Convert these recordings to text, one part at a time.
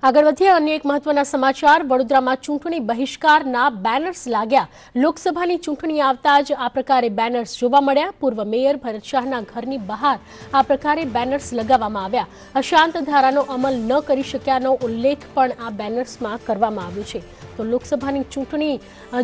આગળ વધીએ અન્ય એક મહત્વના સમાચાર વડોદરામાં ચૂંટણી બહિષ્કારના બેનર્સ લાગ્યા। લોકસભાની ચૂંટણી આવતા જ આ પ્રકારે બેનર્સ જોવા મળ્યા। પૂર્વ મેયર ભરત શાહના ઘરની બહાર આ પ્રકારે બેનર્સ લગાવવામાં આવ્યા। અશાંત ધારાનો અમલ ન કરી શક્યાનો ઉલ્લેખ પણ આ બેનર્સમાં કરવામાં આવ્યો છે। તો લોકસભાની ચૂંટણી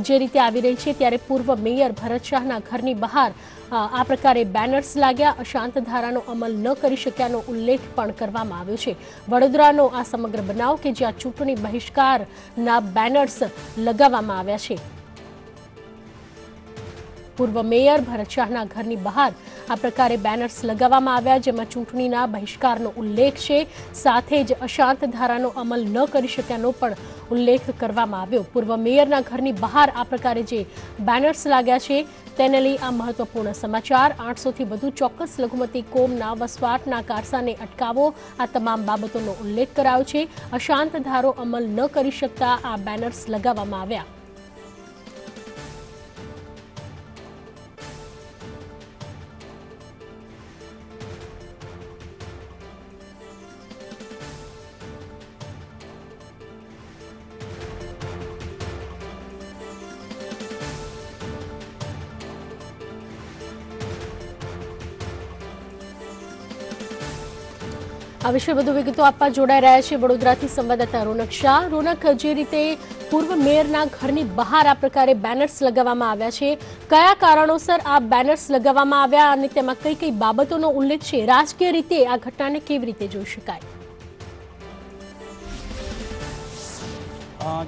જે રીતે આવી રહી છે ત્યારે પૂર્વ મેયર ભરત શાહના ઘરની બહાર આ પ્રકારે બેનર્સ લાગ્યા। અશાંત ધારાનો અમલ ન કરી શક્યાનો ઉલ્લેખ પણ કરવામાં આવ્યો છે। વડોદરાનો આ સમગ્ર બનાવ કે જ્યાં ચૂંટણી બહિષ્કારના બેનર્સ લગાવવામાં આવ્યા છે। પૂર્વ મેયર ભરત શાહના ઘરની બહાર આ પ્રકારે બેનર્સ લગાવવામાં આવ્યા જેમાં ચૂંટણીના બહિષ્કારનો ઉલ્લેખ છે, સાથે જ અશાંત ધારાનો અમલ ન કરી શક્યાનો પણ ઉલ્લેખ કરવામાં આવ્યો। પૂર્વ મેયરના ઘરની બહાર આ પ્રકારે જે બેનર્સ લાગ્યા છે તેને લઈ આ મહત્વપૂર્ણ સમાચાર। 800થી વધુ ચોક્કસ લઘુમતી કોમના વસવાટના કારસાને અટકાવો, આ તમામ બાબતોનો ઉલ્લેખ કરાયો છે। અશાંત ધારો અમલ ન કરી શકતા આ બેનર્સ લગાવવામાં આવ્યા। આ વિશે વધુ વિગતો આપવા જોડાઈ રહ્યા છે વડોદરાથી સંવાદદાતા રોનક શાહ। રોનક, જે રીતે પૂર્વ મેયરના ઘરની બહાર આ પ્રકારે બેનર્સ લગાવવામાં આવ્યા છે, કયા કારણોસર આ બેનર્સ લગાવવામાં આવ્યા અને તેમાં કઈ કઈ બાબતોનો ઉલ્લેખ છે? રાજકીય રીતે આ ઘટનાને કેવી રીતે જોઈ શકાય?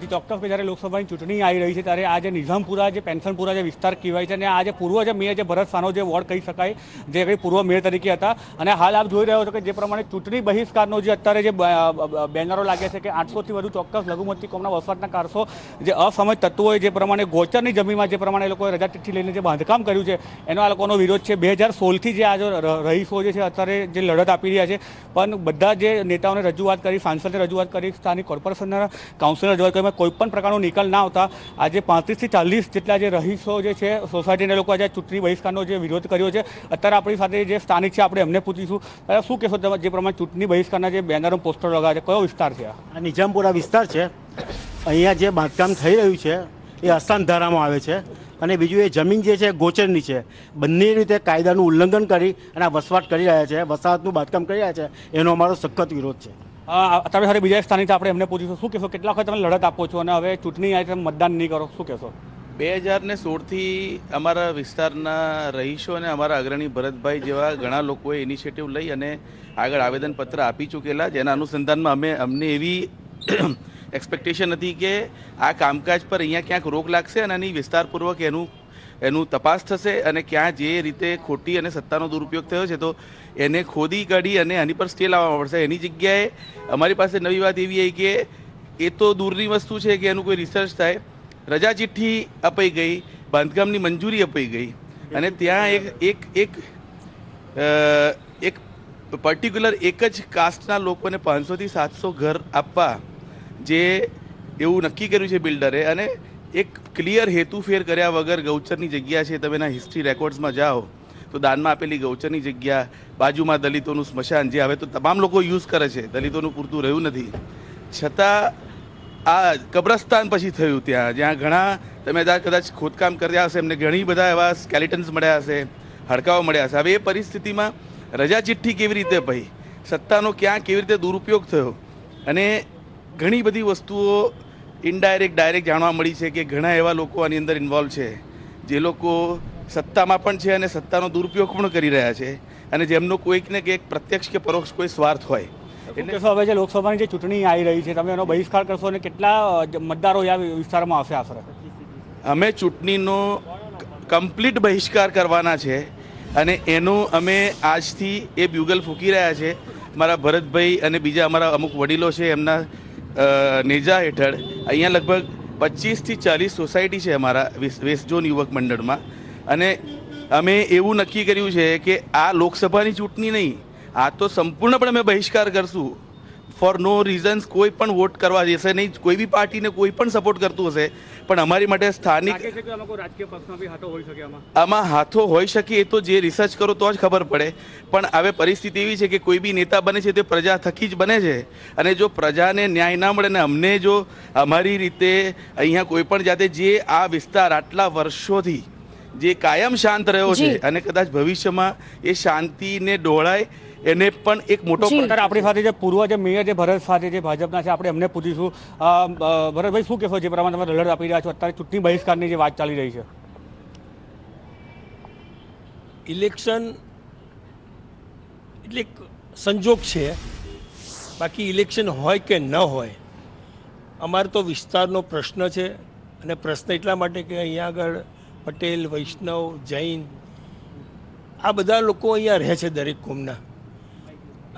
જે ચોક્કસ જ્યારે લોકસભાની ચૂંટણી આવી રહી છે ત્યારે આ જે નિઝામપુરા જે પેન્શનપુરા જે વિસ્તાર કહેવાય છે અને આ જે પૂર્વ જે મેયર જે ભરત શાહનો જે વોર્ડ કહી શકાય, જે કંઈ પૂર્વ મેયર તરીકે હતા અને હાલ આપ જોઈ રહ્યો છો કે જે પ્રમાણે ચૂંટણી બહિષ્કારનો જે અત્યારે જે બેનરો લાગ્યા છે કે 800થી વધુ ચોક્કસ લઘુમતી કોમના વસવાટના કારસો જે અસમય તત્વોએ જે પ્રમાણે ગોચરની જમીનમાં જે પ્રમાણે લોકોએ રજા ચિઠ્ઠી લઈને જે બાંધકામ કર્યું છે એનો આ લોકોનો વિરોધ છે। 2016થી જે આ રહીશો જે છે અત્યારે જે લડત આપી રહ્યા છે, પણ બધા જે નેતાઓને રજૂઆત કરી, સાંસદને રજૂઆત કરી, સ્થાનિક કોર્પોરેશનના કાઉન્સિલર કોઈ પણ પ્રકારનો નિકાલ ના આવતા આજે 35થી 40 જેટલા જે રહીશો જે છે સોસાયટીના લોકો આજે ચૂંટણી બહિષ્કારનો જે વિરોધ કર્યો છે। અત્યારે આપણી સાથે જે સ્થાનિક છે આપણે એમને પૂછીશું, શું કહેશો તમે જે પ્રમાણે ચૂંટણી બહિષ્કારના જે બેનરો પોસ્ટર લગાવ્યા છે, કયો વિસ્તાર છે? આ નિઝામપુરા વિસ્તાર છે। અહીંયા જે બાંધકામ થઈ રહ્યું છે એ અશાંત ધારામાં આવે છે અને બીજું એ જમીન જે છે ગોચરની છે। બંને રીતે કાયદાનું ઉલ્લંઘન કરી અને આ વસવાટ કરી રહ્યા છે, વસાહતનું બાંધકામ કરી રહ્યા છે, એનો અમારો સખત વિરોધ છે। તમે હવે બીજા સ્થાનિક આપણે એમને પૂછીશું, શું કહેશો કેટલા વખત તમે લડત આપો છો અને હવે ચૂંટણી આવી તમે મતદાન નહીં કરો, શું કહેશો? 2016થી અમારા વિસ્તારના રહીશો અને અમારા અગ્રણી ભરતભાઈ જેવા ઘણા લોકોએ ઇનિશિયેટિવ લઈ અને આગળ આવેદનપત્ર આપી ચૂકેલા, જેના અનુસંધાનમાં અમને એવી એક્સપેક્ટેશન હતી કે આ કામકાજ પર અહીંયા ક્યાંક રોક લાગશે અને એની વિસ્તારપૂર્વક એનું તપાસ થશે અને ક્યાં જે રીતે ખોટી અને સત્તાનો દુરુપયોગ થયો છે તો એને ખોદી કાઢી અને આની પર સ્ટે લાવવા પડશે। એની જગ્યાએ અમારી પાસે નવી વાત એવી આવી કે એ તો દૂરની વસ્તુ છે કે એનું કોઈ રિસર્ચ થાય, રજા ચિઠ્ઠી અપાઈ ગઈ, બાંધકામની મંજૂરી અપાઈ ગઈ અને ત્યાં એક પર્ટિક્યુલર એક જ કાસ્ટના લોકોને 500થી 700 ઘર આપવા જે એવું નક્કી કર્યું છે બિલ્ડરે, અને એક ક્લિયર હેતુફેર કર્યા વગર ગૌચરની જગ્યા છે, તમે એના હિસ્ટ્રી રેકોર્ડ્સમાં જાઓ તો દાનમાં આપેલી ગૌચરની જગ્યા, બાજુમાં દલિતોનું સ્મશાન જે હવે તો તમામ લોકો યુઝ કરે છે, દલિતોનું પૂરતું રહ્યું નથી, છતાં આ કબ્રસ્તાન પછી થયું ત્યાં જ્યાં ઘણા તમે કદાચ ખોદકામ કર્યા હશે, એમને ઘણી બધા એવા સ્કેલેટન્સ મળ્યા હશે, હડકાઓ મળ્યા હશે। હવે એ પરિસ્થિતિમાં રજા ચિઠ્ઠી કેવી રીતે પડી, સત્તાનો ક્યાં કેવી રીતે દુરુપયોગ થયો અને ઘણી બધી વસ્તુઓ ઇનડાયરેક્ટ ડાયરેક્ટ જાણવા મળી છે કે ઘણા એવા લોકો આની અંદર ઇન્વોલ્વ છે જે લોકો સત્તામાં પણ છે અને સત્તાનો દુરુપયોગ પણ કરી રહ્યા છે અને જેમનો કોઈક ને કંઈક પ્રત્યક્ષ કે પરોક્ષ કોઈ સ્વાર્થ હોય। એટલે હવે જે લોકસભાની જે ચૂંટણી આવી રહી છે તમે એનો બહિષ્કાર કરશો અને કેટલા મતદારો આ વિસ્તારમાં આવશે આશરે? અમે ચૂંટણીનો કમ્પ્લીટ બહિષ્કાર કરવાના છે અને એનું અમે આજથી એ બ્યુગલ ફૂંકી રહ્યા છે। મારા ભરતભાઈ અને બીજા અમારા અમુક વડીલો છે એમના નેજા હેઠળ અહીંયા લગભગ 25થી 40 સોસાયટી છે અમારા વેસ્ટ ઝોન યુવક મંડળમાં અને અમે એવું નક્કી કર્યું છે કે આ લોકસભાની ચૂંટણી નહીં, આ તો સંપૂર્ણપણે અમે બહિષ્કાર કરશું ફોર નો રીઝન્સ કોઈ પણ વોટ કરવા જશે નહીં. કોઈ બી પાર્ટીને કોઈ પણ સપોર્ટ કરતું હશે, પણ અમારી માટે સ્થાનિક આમાં હાથો હોઈ શકે. એ તો જે રિસર્ચ કરો તો જ ખબર પડે. પણ હવે પરિસ્થિતિ એવી છે કે કોઈ બી નેતા બને છે તે પ્રજા થકી જ બને છે, અને જો પ્રજાને ન્યાય ના મળે ને અમને જો અમારી રીતે અહીંયા કોઈ પણ જાતે જે આ વિસ્તાર આટલા વર્ષોથી જે કાયમ શાંત રહ્યો છે અને કદાચ ભવિષ્યમાં એ શાંતિને ડોળાય એને પણ એક મોટો પડકાર. આપણી સાથે જે પૂર્વ જે મેયર જે ભરત સાથે જે ભાજપના છે, આપણે એમને પૂછીશું. ભરતભાઈ, શું કહેશો જે પ્રમાણે તમે લડત આપી રહ્યા છો, અત્યારે ચૂંટણી બહિષ્કારની જે વાત ચાલી રહી છે? ઇલેક્શન એટલે સંજોગ છે, બાકી ઇલેક્શન હોય કે ન હોય, અમારો તો વિસ્તારનો પ્રશ્ન છે. અને પ્રશ્ન એટલા માટે કે અહીંયા આગળ પટેલ, વૈષ્ણવ, જૈન આ બધા લોકો અહીંયા રહે છે, દરેક કોમના.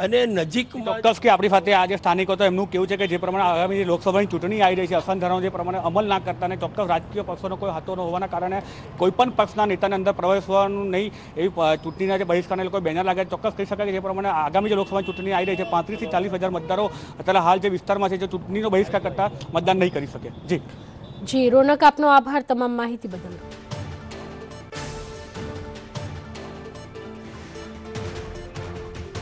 અને નજીકમાં ચોક્કસ કે આપણી સાથે આજે સ્થાનિકો તો એમનું કેવું છે કે જે પ્રમાણે આગામી લોકસભાની ચૂંટણી આવી રહી છે, અસંધારણો જે પ્રમાણે અમલ ના કરતા અને ચોક્કસ રાજકીય પક્ષોનો કોઈ હાથો ન હોવાના કારણે કોઈ પણ પક્ષના નેતાને અંદર પ્રવેશવાનું નહીં, એવી ચૂંટણીના જે બહિષ્કારને લોકો બેનર લાગે. ચોક્કસ કહી શકાય કે જે પ્રમાણે આગામી જે લોકસભાની ચૂંટણી આવી રહી છે, 35 થી 40 હજાર મતદારો અત્યારે હાલ જે વિસ્તારમાં છે, જે ચૂંટણીનો બહિષ્કાર કરતા મતદાન નહીં કરી શકે. જી રોનક, આપનો આભાર તમામ માહિતી બદલ.